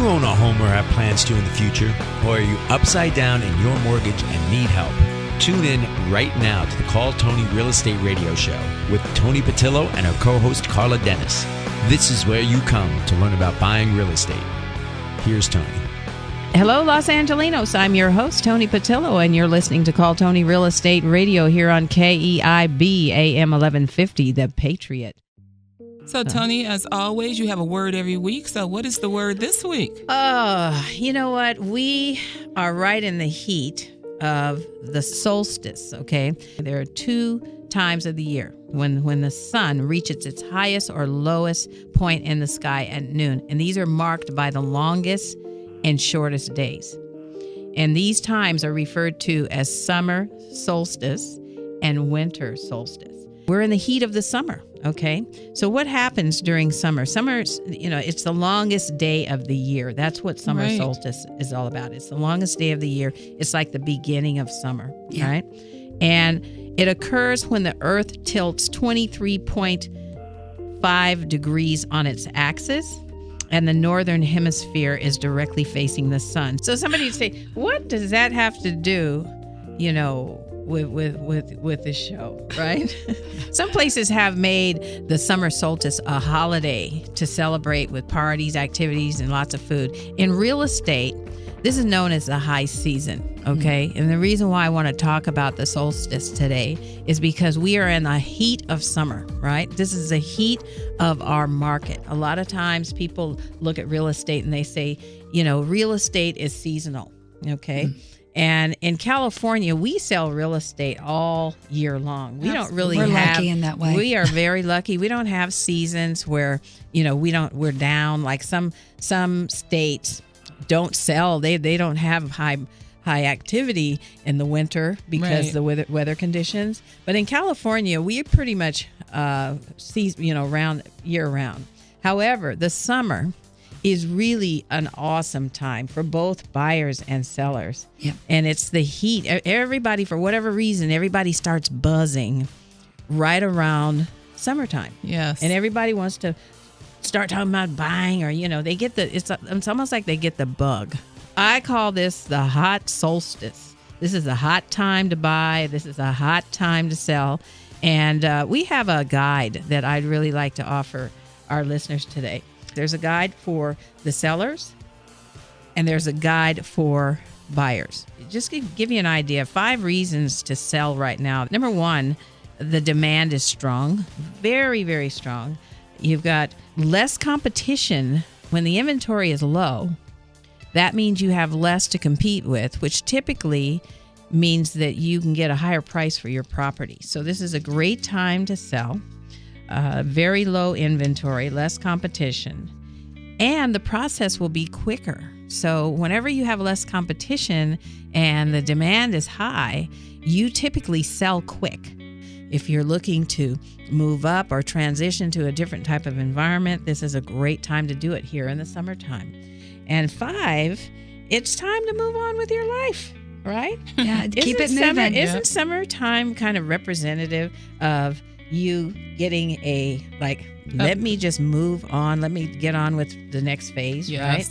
you own a home or have plans to in the future? Or are you upside down in your mortgage and need help? Tune in right now to the Call Tony Real Estate Radio Show with Tony Patillo and her co-host Carla Dennis. This is where you come to learn about buying real estate. Here's Tony. Hello, Los Angelinos. I'm your host, Tony Patillo, and you're listening to Call Tony Real Estate Radio here on KEIB AM 1150, The Patriot. So, Tony, as always, you have a word every week. So what is the word this week? You know what? We are right in the heat of the solstice, okay? There are 2 times of the year when the sun reaches its highest or lowest point in the sky at noon. And these are marked by the longest and shortest days. And these times are referred to as summer solstice and winter solstice. We're in the heat of the summer, okay? So what happens during summer? Summer's, it's the longest day of the year. That's what summer solstice is all about. It's the longest day of the year. It's like the beginning of summer, right? And it occurs when the Earth tilts 23.5 degrees on its axis, and the northern hemisphere is directly facing the sun. So somebody would say, what does that have to do, with this show, right? Some places have made the summer solstice a holiday to celebrate with parties, activities, and lots of food. In real estate, this is known as the high season, okay? And the reason why I want to talk about the solstice today is because we are in the heat of summer, right? This is the heat of our market. A lot of times people look at real estate and they say, real estate is seasonal, okay? And in California, we sell real estate all year long. We don't really We're lucky in that way. We are very lucky. We don't have seasons where, we're down like some states don't sell. They don't have high activity in the winter because of the weather conditions. But in California, we pretty much year round. However, the summer is really an awesome time for both buyers and sellers. Yep. And it's the heat. Everybody, for whatever reason, everybody starts buzzing right around summertime. Yes. And everybody wants to start talking about buying, or, they get it's almost like they get the bug. I call this the hot solstice. This is a hot time to buy. This is a hot time to sell. And we have a guide that I'd really like to offer our listeners today. There's a guide for the sellers, and there's a guide for buyers. Just to give you an idea, 5 reasons to sell right now. Number 1, the demand is strong, very, very strong. You've got less competition. When the inventory is low, that means you have less to compete with, which typically means that you can get a higher price for your property. So this is a great time to sell. Very low inventory, less competition, and the process will be quicker. So whenever you have less competition and the demand is high, you typically sell quick. If you're looking to move up or transition to a different type of environment, this is a great time to do it here in the summertime. And 5, it's time to move on with your life, right? Yeah, keep it moving. Isn't summertime kind of representative of you getting let me just move on. Let me get on with the next phase, right?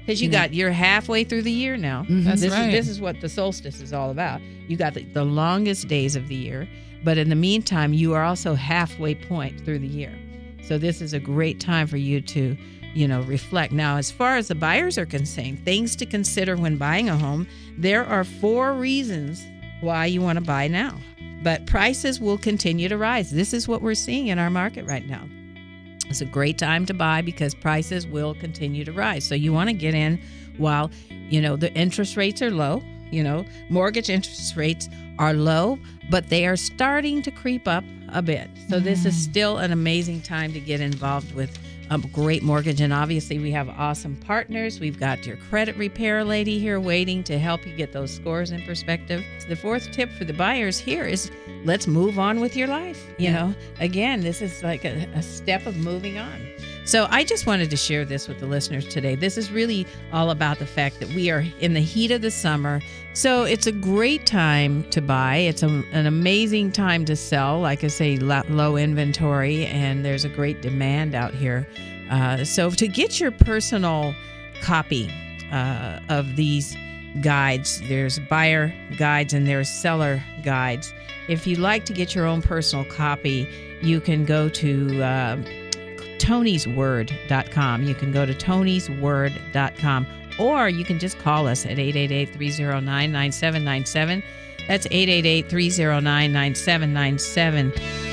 Because you're halfway through the year now. That's right. This is what the solstice is all about. You got the longest days of the year, but in the meantime, you are also halfway point through the year. So this is a great time for you to, reflect. Now, as far as the buyers are concerned, things to consider when buying a home, there are 4 reasons why you want to buy now. But prices will continue to rise. This is what we're seeing in our market right now. It's a great time to buy because prices will continue to rise. So you want to get in while, the interest rates are low. Mortgage interest rates are low, but they are starting to creep up a bit. So this is still an amazing time to get involved with a great mortgage. And obviously we have awesome partners. We've got your credit repair lady here waiting to help you get those scores in perspective. The 4th tip for the buyers here is let's move on with your life. Again, this is like a step of moving on. So I just wanted to share this with the listeners today. This is really all about the fact that we are in the heat of the summer. So it's a great time to buy. It's an amazing time to sell. Like I say, low inventory, and there's a great demand out here. So to get your personal copy of these guides. There's buyer guides and there's seller guides. If you'd like to get your own personal copy, you can go to tonisword.com. You can go to tonisword.com, or you can just call us at 888-309-9797. That's 888-309-9797.